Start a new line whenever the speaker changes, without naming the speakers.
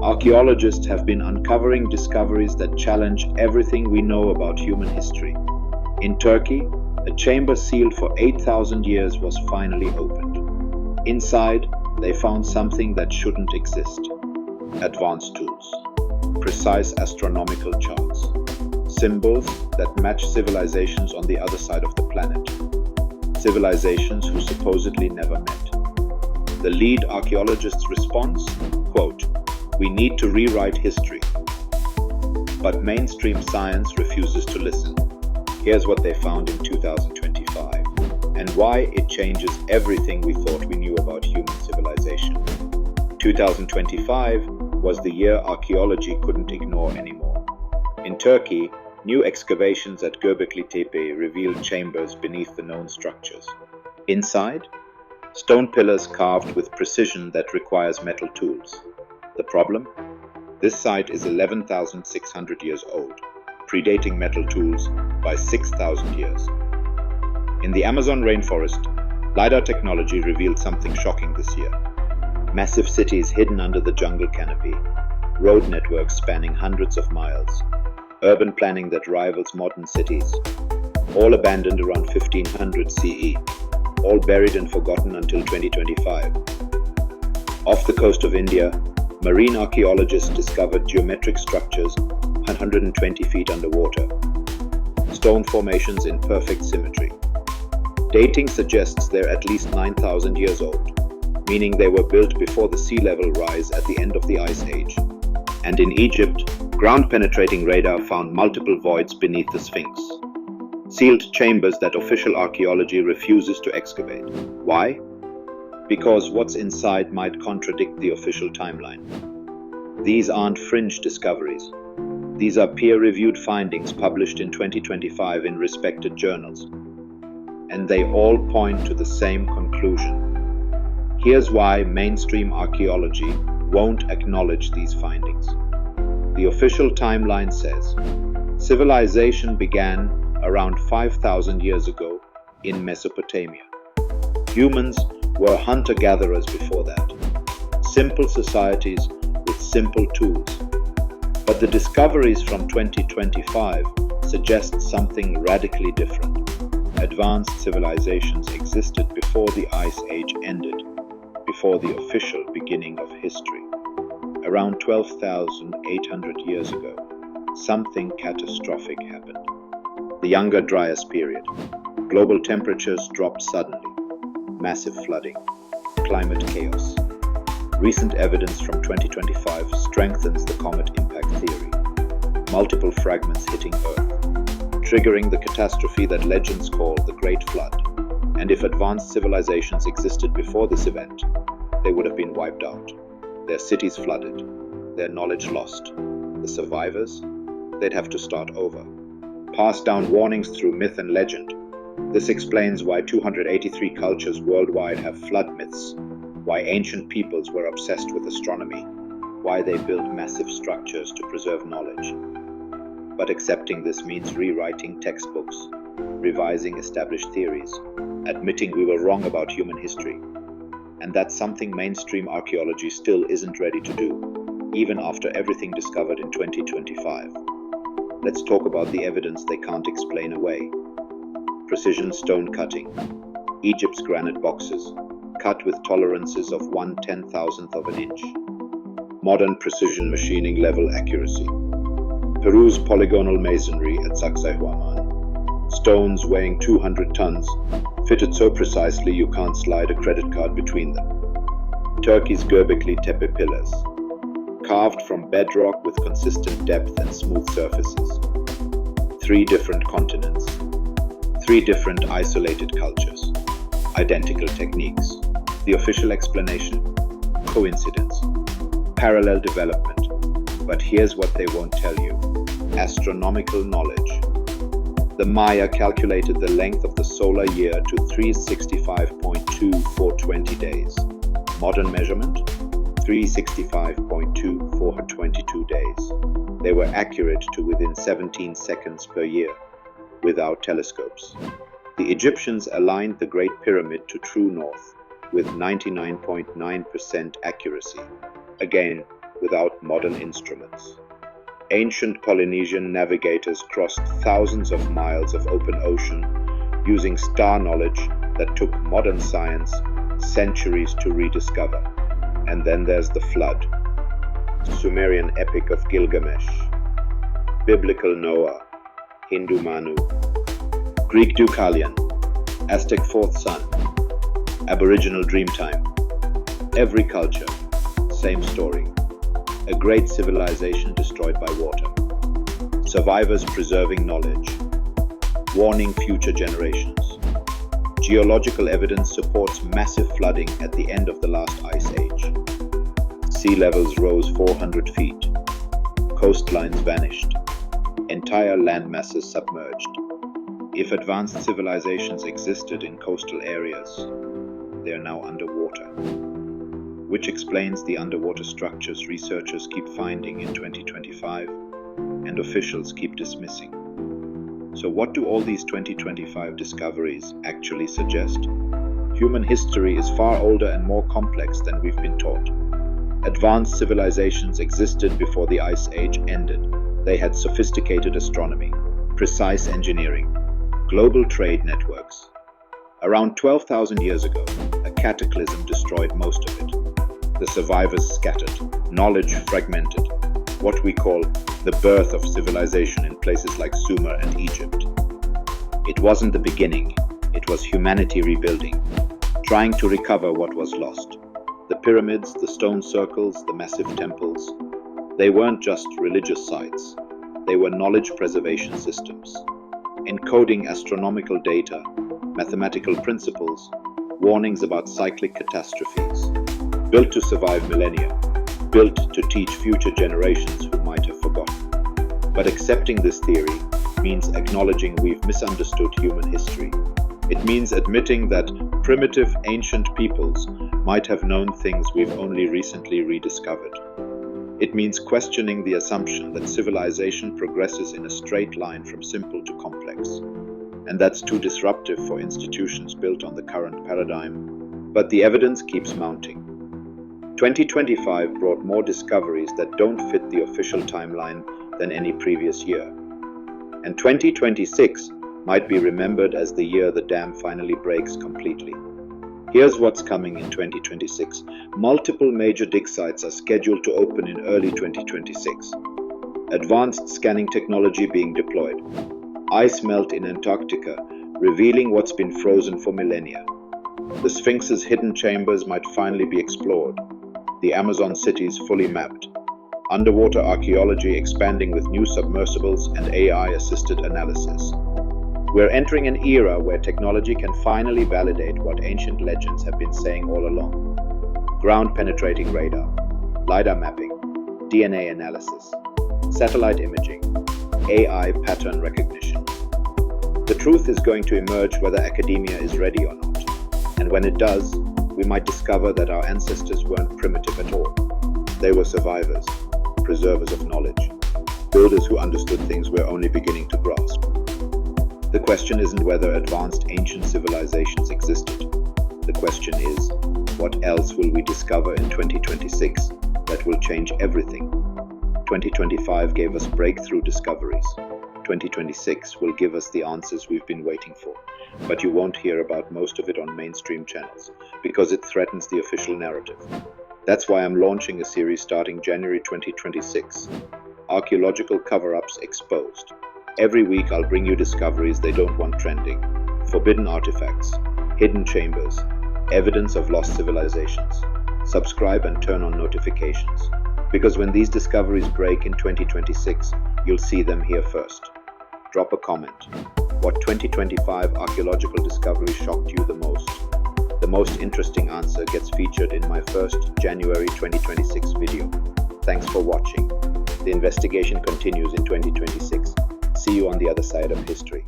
Archaeologists have been uncovering discoveries that challenge everything we know about human history. In Turkey, a chamber sealed for 8,000 years was finally opened. Inside, they found something that shouldn't exist. Advanced tools, precise astronomical charts, symbols that match civilizations on the other side of the planet, civilizations who supposedly never met. The lead archaeologist's response, quote, "We need to rewrite history." But mainstream science refuses to listen. Here's what they found in 2025, and why it changes everything we thought we knew about human civilization. 2025 was the year archaeology couldn't ignore anymore. In Turkey, new excavations at Göbekli Tepe revealed chambers beneath the known structures. Inside, stone pillars carved with precision that requires metal tools. The problem? This site is 11,600 years old, predating metal tools by 6,000 years. In the Amazon rainforest, LiDAR technology revealed something shocking this year. Massive cities hidden under the jungle canopy, road networks spanning hundreds of miles, urban planning that rivals modern cities, all abandoned around 1500 CE, all buried and forgotten until 2025. Off the coast of India, marine archaeologists discovered geometric structures 120 feet underwater, stone formations in perfect symmetry. Dating suggests they're at least 9,000 years old, meaning they were built before the sea level rise at the end of the Ice Age. And in Egypt, ground-penetrating radar found multiple voids beneath the Sphinx, sealed chambers that official archaeology refuses to excavate. Why? Because what's inside might contradict the official timeline. These aren't fringe discoveries. These are peer-reviewed findings published in 2025 in respected journals. And they all point to the same conclusion. Here's why mainstream archaeology won't acknowledge these findings. The official timeline says civilization began around 5,000 years ago in Mesopotamia. Humans were hunter-gatherers before that, simple societies with simple tools. But the discoveries from 2025 suggest something radically different. Advanced civilizations existed before the Ice Age ended, before the official beginning of history. Around 12,800 years ago, something catastrophic happened. The Younger Dryas period. Global temperatures dropped suddenly. Massive flooding. Climate chaos. Recent evidence from 2025 strengthens the comet impact theory. Multiple fragments hitting Earth, triggering the catastrophe that legends call the Great Flood. And if advanced civilizations existed before this event, they would have been wiped out. Their cities flooded, their knowledge lost. The survivors? They'd have to start over. Pass down warnings through myth and legend. This explains why 283 cultures worldwide have flood myths, why ancient peoples were obsessed with astronomy, why they built massive structures to preserve knowledge. But accepting this means rewriting textbooks, revising established theories, admitting we were wrong about human history. And that's something mainstream archaeology still isn't ready to do, even after everything discovered in 2025. Let's talk about the evidence they can't explain away. Precision stone cutting. Egypt's granite boxes, cut with tolerances of 1/10,000th of an inch. Modern precision machining level accuracy. Peru's polygonal masonry at Sacsayhuaman. Stones weighing 200 tons, fitted so precisely you can't slide a credit card between them. Turkey's Göbekli Tepe pillars, carved from bedrock with consistent depth and smooth surfaces. 3 different continents, 3 different isolated cultures, identical techniques. The official explanation? Coincidence, parallel development. But here's what they won't tell you: astronomical knowledge. The Maya calculated the length of the solar year to 365.2 for 20 days. Modern measurement? 365.2 for 22 days. They were accurate to within 17 seconds per year, without telescopes. The Egyptians aligned the Great Pyramid to true north with 99.9% accuracy, again without modern instruments. Ancient Polynesian navigators crossed thousands of miles of open ocean using star knowledge that took modern science centuries to rediscover. And then there's the flood, Sumerian epic of Gilgamesh, biblical Noah, Hindu Manu, Greek Deucalion, Aztec fourth sun, Aboriginal Dreamtime. Every culture, same story. A great civilization destroyed by water. Survivors preserving knowledge. Warning future generations. Geological evidence supports massive flooding at the end of the last ice age. Sea levels rose 400 feet. Coastlines vanished. Entire land masses submerged. If advanced civilizations existed in coastal areas, they are now underwater, which explains the underwater structures researchers keep finding in 2025 and officials keep dismissing. So what do all these 2025 discoveries actually suggest? Human history is far older and more complex than we've been taught. Advanced civilizations existed before the Ice Age ended. They had sophisticated astronomy, precise engineering, global trade networks. Around 12,000 years ago, a cataclysm destroyed most of it. The survivors scattered, knowledge fragmented, what we call the birth of civilization in places like Sumer and Egypt. It wasn't the beginning, it was humanity rebuilding, trying to recover what was lost. The pyramids, the stone circles, the massive temples, they weren't just religious sites, they were knowledge preservation systems, encoding astronomical data, mathematical principles, warnings about cyclic catastrophes, built to survive millennia, built to teach future generations who might have forgotten. But accepting this theory means acknowledging we've misunderstood human history. It means admitting that primitive ancient peoples might have known things we've only recently rediscovered. It means questioning the assumption that civilization progresses in a straight line from simple to complex. And that's too disruptive for institutions built on the current paradigm. But the evidence keeps mounting. 2025 brought more discoveries that don't fit the official timeline than any previous year. And 2026 might be remembered as the year the dam finally breaks completely. Here's what's coming in 2026. Multiple major dig sites are scheduled to open in early 2026. Advanced scanning technology being deployed. Ice melt in Antarctica, revealing what's been frozen for millennia. The Sphinx's hidden chambers might finally be explored. The Amazon cities fully mapped. Underwater archaeology expanding with new submersibles and AI-assisted analysis. We're entering an era where technology can finally validate what ancient legends have been saying all along. Ground-penetrating radar, LiDAR mapping, DNA analysis, satellite imaging, AI pattern recognition. The truth is going to emerge whether academia is ready or not. And when it does, we might discover that our ancestors weren't primitive at all. They were survivors, preservers of knowledge, builders who understood things we're only beginning to grasp. The question isn't whether advanced ancient civilizations existed. The question is, what else will we discover in 2026 that will change everything? 2025 gave us breakthrough discoveries. 2026 will give us the answers we've been waiting for. But you won't hear about most of it on mainstream channels, because it threatens the official narrative. That's why I'm launching a series starting January 2026, Archaeological Cover-Ups Exposed. Every week I'll bring you discoveries they don't want trending, forbidden artifacts, hidden chambers, evidence of lost civilizations. Subscribe and turn on notifications, because when these discoveries break in 2026, you'll see them here first. Drop a comment. What 2025 archaeological discovery shocked you the most? The most interesting answer gets featured in my first January 2026 video. Thanks for watching. The investigation continues in 2026. See you on the other side of history.